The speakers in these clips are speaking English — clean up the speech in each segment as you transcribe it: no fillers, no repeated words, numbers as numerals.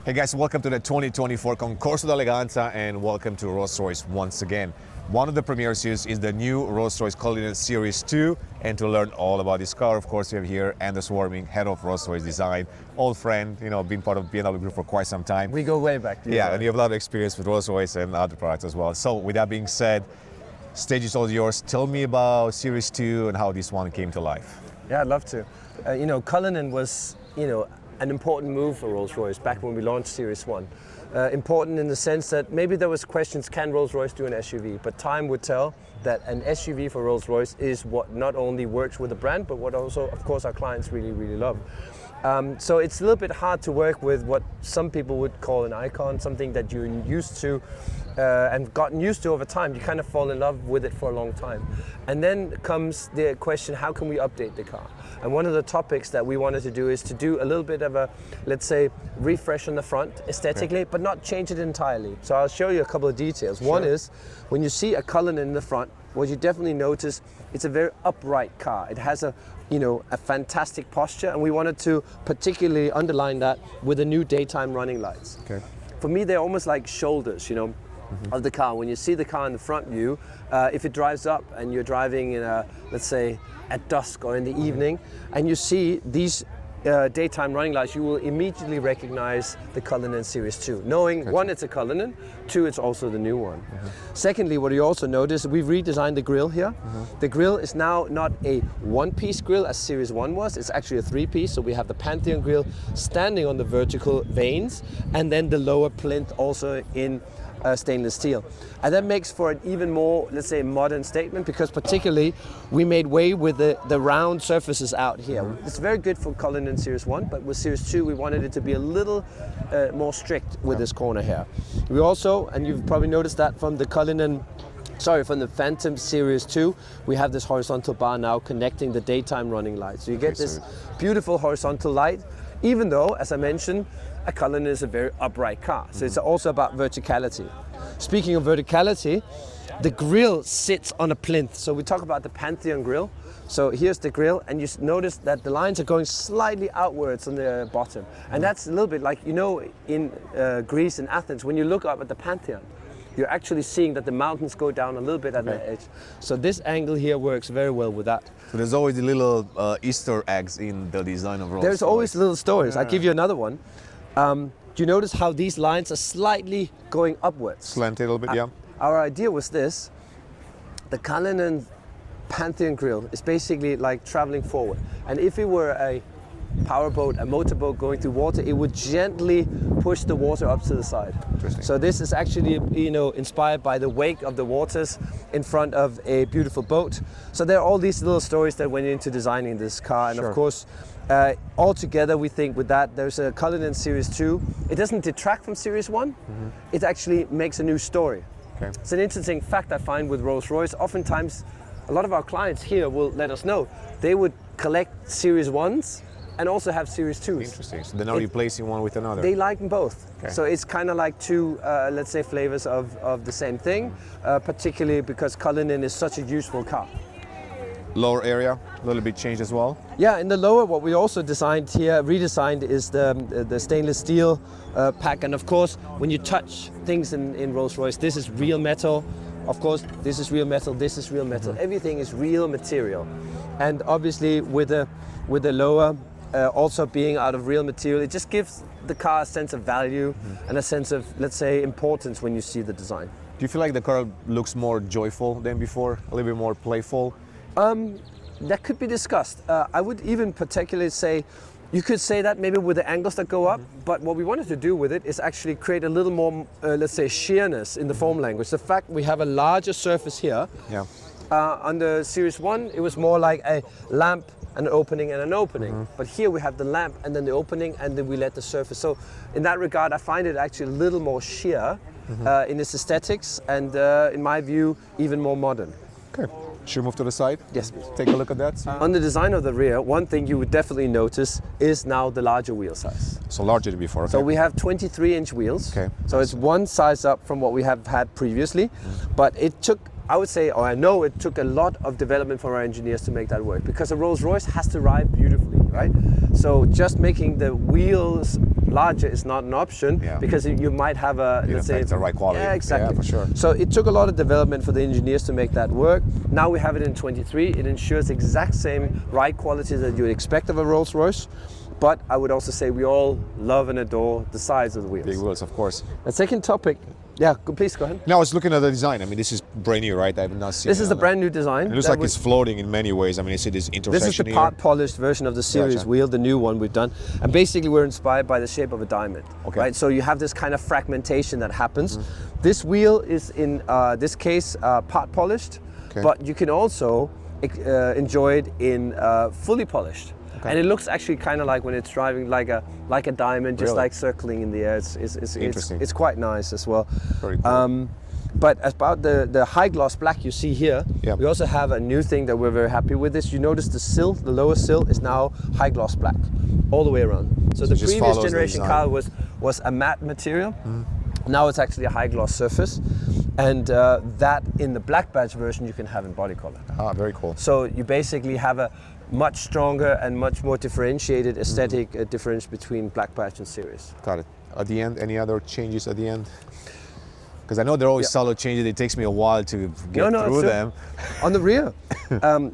Hey guys, welcome to the 2024 Concorso d'Eleganza and welcome to Rolls-Royce once again. One of the premier series is the new Rolls-Royce Cullinan Series 2, and to learn all about this car, of course, we have here Anders Warming, head of Rolls-Royce Design, old friend, been part of BMW Group for quite some time. We go way back. Yeah, and you have a lot of experience with Rolls-Royce and other products as well. So with that being said, stage is all yours. Tell me about Series 2 and how this one came to life. Yeah, I'd love to. Cullinan was, an important move for Rolls-Royce back when we launched Series 1. Important in the sense that maybe there was questions, can Rolls-Royce do an SUV? But time would tell that an SUV for Rolls-Royce is what not only works with the brand, but what also, of course, our clients really, really love. So it's a little bit hard to work with what some people would call an icon, something that you're used to and gotten used to over time. You kind of fall in love with it for a long time. And then comes the question, how can we update the car? And one of the topics that we wanted to do is to do a little bit of a, let's say, refresh on the front aesthetically, but not change it entirely. So I'll show you a couple of details. Sure. One is, when you see a Cullinan in the front, what you definitely notice, it's a very upright car. It has a fantastic posture, and we wanted to particularly underline that with the new daytime running lights. Okay. For me, they're almost like shoulders, of the car. When you see the car in the front view, if it drives up and you're driving in let's say at dusk or in the evening, and you see these daytime running lights, you will immediately recognize the Cullinan Series 2, knowing one, it's a Cullinan, two, it's also the new one. Secondly, what you also notice, we've redesigned the grille here. The grille is now not a one-piece grille as Series 1 was, it's actually a three-piece, so we have the Pantheon grille standing on the vertical vanes, and then the lower plinth also in stainless steel. And that makes for an even more, let's say, modern statement, because particularly we made way with the round surfaces out here. It's very good for Cullinan Series 1, but with Series 2 we wanted it to be a little more strict with this corner here. We also, and you've probably noticed that from the from the Phantom Series 2, we have this horizontal bar now connecting the daytime running light. So you get this beautiful horizontal light, even though, as I mentioned, a Cullinan is a very upright car. So it's also about verticality. Speaking of verticality, the grille sits on a plinth. So we talk about the Pantheon grille. So here's the grille, and you notice that the lines are going slightly outwards on the bottom. And that's a little bit like, in Greece and Athens, when you look up at the Pantheon, you're actually seeing that the mountains go down a little bit at the edge. So this angle here works very well with that. So there's always the little Easter eggs in the design of Rolls-Royce. There's always little stories. I'll give you another one. Do you notice how these lines are slightly going upwards? Slanted a little bit, yeah. Our idea was this. The Cullinan Pantheon grille is basically like traveling forward. And if it were a powerboat, a motorboat going through water, it would gently push the water up to the side. Interesting. So this is actually, inspired by the wake of the waters in front of a beautiful boat. So there are all these little stories that went into designing this car. And of course, altogether, we think with that, there's a Cullinan Series 2. It doesn't detract from Series 1. It actually makes a new story. Okay. It's an interesting fact I find with Rolls-Royce. Oftentimes, a lot of our clients here will let us know they would collect Series 1s and also have Series 2s. Interesting. So they're not replacing one with another. They like them both. Okay. So it's kind of like two, let's say, flavors of the same thing, particularly because Cullinan is such a useful car. Lower area, a little bit changed as well. Yeah, in the lower, what we also redesigned is the stainless steel pack. And of course, when you touch things in Rolls-Royce, this is real metal. Of course, this is real metal, this is real metal. Everything is real material. And obviously, with the lower also being out of real material, it just gives the car a sense of value and a sense of, let's say, importance when you see the design. Do you feel like the car looks more joyful than before, a little bit more playful? That could be discussed. I would even particularly say, you could say that maybe with the angles that go up, but what we wanted to do with it is actually create a little more, let's say, sheerness in the form language. The fact we have a larger surface here. Yeah. On the Series 1, it was more like a lamp, an opening and an opening. But here we have the lamp and then the opening, and then we let the surface. So in that regard, I find it actually a little more sheer in its aesthetics, and in my view, even more modern. Okay. Should we move to the side? Yes, please. Take a look at that. On the design of the rear, one thing you would definitely notice is now the larger wheel size. So larger than before. Okay. So we have 23-inch wheels. Okay. So it's one size up from what we have had previously, but it took, I would say, or I know it took a lot of development from our engineers to make that work, because a Rolls-Royce has to ride beautifully, right? So just making the wheels larger is not an option because you might have a, let's say, the right quality. Yeah, exactly. Yeah, for sure. So it took a lot of development for the engineers to make that work. Now we have it in 23. It ensures exact same ride quality that you would expect of a Rolls-Royce. But I would also say we all love and adore the size of the wheels. Big wheels, of course. The second topic, please go ahead. Now I was looking at the design. I mean, this is brand new, right? I have not seen This is the brand new design. It looks like it's floating in many ways. I mean, you see this intersection This is the part polished version of the series Gotcha. wheel, the new one we've done. And basically we're inspired by the shape of a diamond. Okay. Right? So you have this kind of fragmentation that happens. This wheel is in this case part polished, but you can also enjoy it in fully polished. And it looks actually kind of like when it's driving like a diamond, just like circling in the air. It's quite nice as well. Very cool. But about the high gloss black you see here, we also have a new thing that we're very happy with this. You notice the sill, the lower sill is now high gloss black all the way around. So the previous generation car was a matte material. Now it's actually a high gloss surface. And that in the black badge version you can have in body color. Ah, very cool. So you basically have a much stronger and much more differentiated aesthetic difference between black badge and series. Got it. At the end, any other changes at the end? Because I know they're always solid changes. It takes me a while to get through them. On the rear,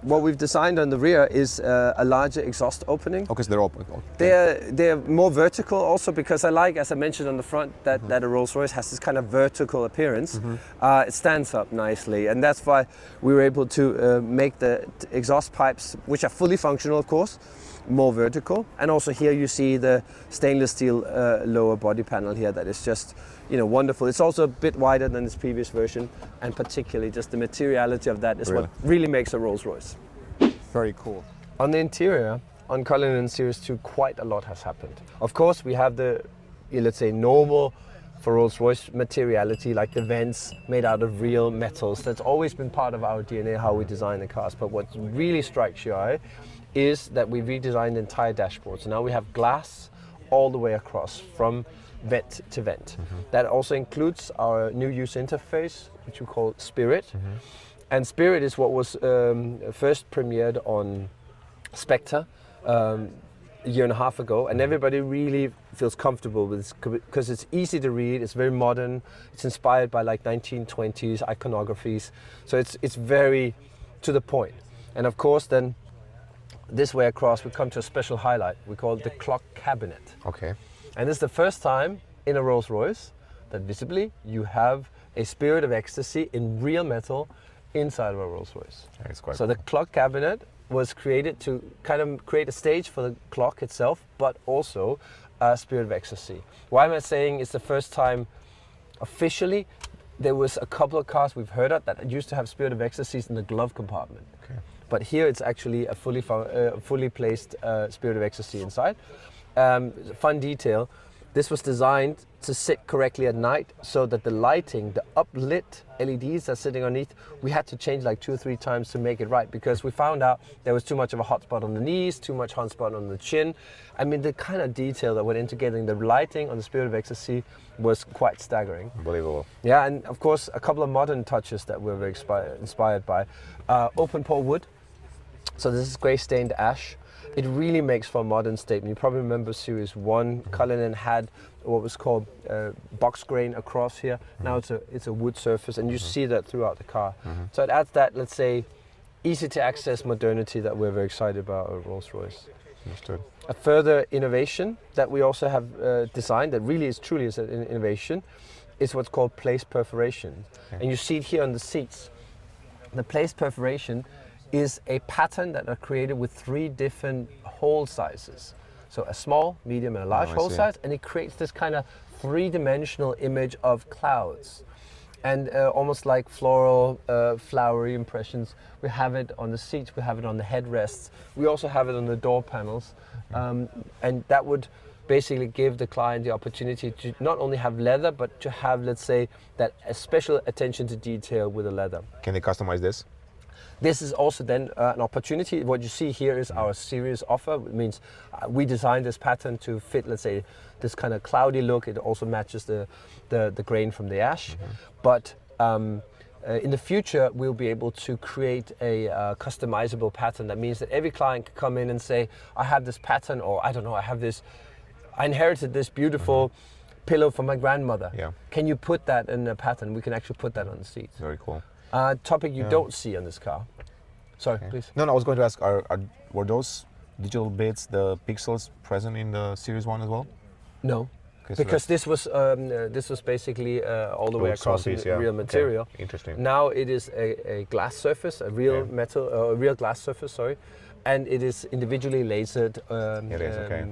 what we've designed on the rear is a larger exhaust opening. Okay, so they're open. They're more vertical also because I like, as I mentioned on the front, that a Rolls-Royce has this kind of vertical appearance. It stands up nicely, and that's why we were able to make the exhaust pipes, which are fully functional, of course, more vertical. And also here you see the stainless steel lower body panel here that is just, wonderful. It's also a bit wider than its previous version, and particularly just the materiality of that is what really makes a Rolls-Royce. Very cool. On the interior, on Cullinan Series 2, quite a lot has happened. Of course, we have the, let's say, normal for Rolls-Royce materiality, like the vents made out of real metals. That's always been part of our DNA, how we design the cars. But what really strikes your eye is that we redesigned the entire dashboard. So now we have glass all the way across from vent to vent. That also includes our new user interface, which we call Spirit. And Spirit is what was first premiered on Spectre a year and a half ago, and everybody really feels comfortable with this because it's easy to read, it's very modern, it's inspired by like 1920s iconographies, so it's very to the point. And of course then this way across we come to a special highlight, we call it the clock cabinet. Okay. And this is the first time in a Rolls-Royce that visibly you have a Spirit of Ecstasy in real metal inside of a Rolls-Royce. It's quite so cool. The clock cabinet was created to kind of create a stage for the clock itself, but also a Spirit of Ecstasy. Why am I saying it's the first time officially? There was a couple of cars we've heard of that used to have Spirit of Ecstasies in the glove compartment. Okay. But here it's actually a fully placed Spirit of Ecstasy inside. Fun detail, this was designed to sit correctly at night so that the lighting, the uplit LEDs that's sitting underneath, we had to change like 2 or 3 times to make it right because we found out there was too much of a hot spot on the knees, too much hot spot on the chin. I mean, the kind of detail that went into getting the lighting on the Spirit of Ecstasy was quite staggering. Unbelievable. Yeah, and of course, a couple of modern touches that we're very inspired by. Open pore wood. So this is grey stained ash. It really makes for a modern statement. You probably remember Series 1, Cullinan had what was called box grain across here. Now it's a wood surface, and you see that throughout the car. So it adds that, let's say, easy to access modernity that we're very excited about at Rolls-Royce. Understood. A further innovation that we also have designed that really is truly is an innovation is what's called place perforation. Okay. And you see it here on the seats. The place perforation is a pattern that are created with 3 different hole sizes. So a small, medium and a large hole size, and it creates this kind of 3-dimensional image of clouds. And almost like floral, flowery impressions. We have it on the seats, we have it on the headrests, we also have it on the door panels. And that would basically give the client the opportunity to not only have leather, but to have, let's say, that a special attention to detail with the leather. Can they customize this? This is also then an opportunity. What you see here is our series offer. It means we designed this pattern to fit, let's say, this kind of cloudy look. It also matches the grain from the ash. But in the future, we'll be able to create a customizable pattern. That means that every client can come in and say, I have this pattern, or I don't know, I have this I inherited this beautiful pillow from my grandmother. Yeah. Can you put that in a pattern? We can actually put that on the seats. Very cool. Topic you don't see on this car. Sorry, please. No, I was going to ask, were those digital bits, the pixels, present in the Series 1 as well? No. Okay, so Because this was basically all the way across piece, in real material. Okay. Interesting. Now it is a glass surface, a real metal, a real glass surface, sorry, and it is individually lasered. It is, okay.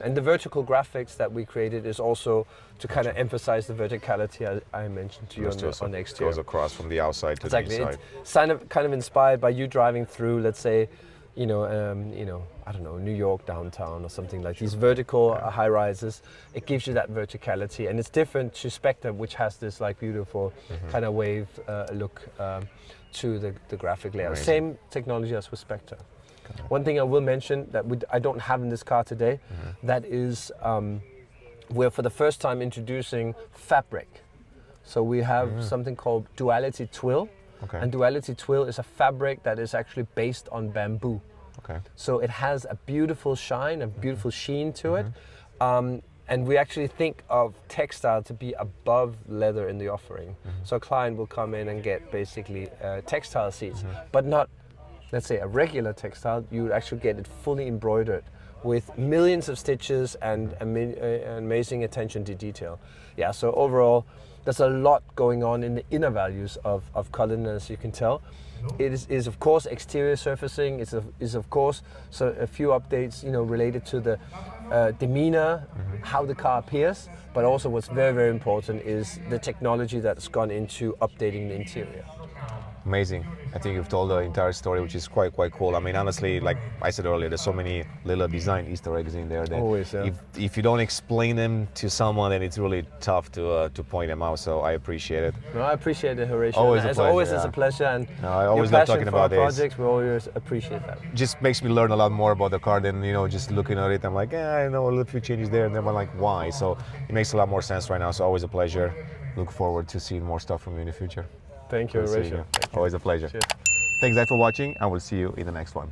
And the vertical graphics that we created is also to kind of emphasize the verticality I mentioned to you on the exterior. Goes across from the outside to Exactly. the inside. It's kind of inspired by you driving through, let's say, I don't know, New York downtown or something like these vertical high rises. It gives you that verticality, and it's different to Spectre, which has this like beautiful kind of wave look to the graphic layout. Amazing. Same technology as with Spectre. One thing I will mention that I don't have in this car today, that is we're for the first time introducing fabric. So we have something called Duality Twill. Okay. And Duality Twill is a fabric that is actually based on bamboo. Okay. So it has a beautiful shine, a beautiful sheen to it. And we actually think of textile to be above leather in the offering. So a client will come in and get basically textile seats, but not, let's say, a regular textile. You would actually get it fully embroidered with millions of stitches and amazing attention to detail. Yeah, so overall, there's a lot going on in the inner values of Cullinan, as you can tell. It is of course exterior surfacing. Is of course so a few updates, related to the demeanor, how the car appears. But also, what's very, very important is the technology that's gone into updating the interior. Amazing. I think you've told the entire story, which is quite cool. I mean, honestly, like I said earlier, there's so many little design Easter eggs in there that Always, yeah. if you don't explain them to someone, then it's really tough to point them out. So I appreciate it. No, I appreciate it, Horatio. Always a As pleasure, always, yeah. it's a pleasure, and No, I always your love passion talking for our about this. projects. We always appreciate that. Just makes me learn a lot more about the car than, just looking at it. I'm like, I know a little few changes there, and then I'm like, why? So it makes a lot more sense right now. So always a pleasure. Look forward to seeing more stuff from you in the future. Thank you, Good seeing Horatio. you. Always a pleasure. Cheers. Thanks guys for watching, and we'll see you in the next one.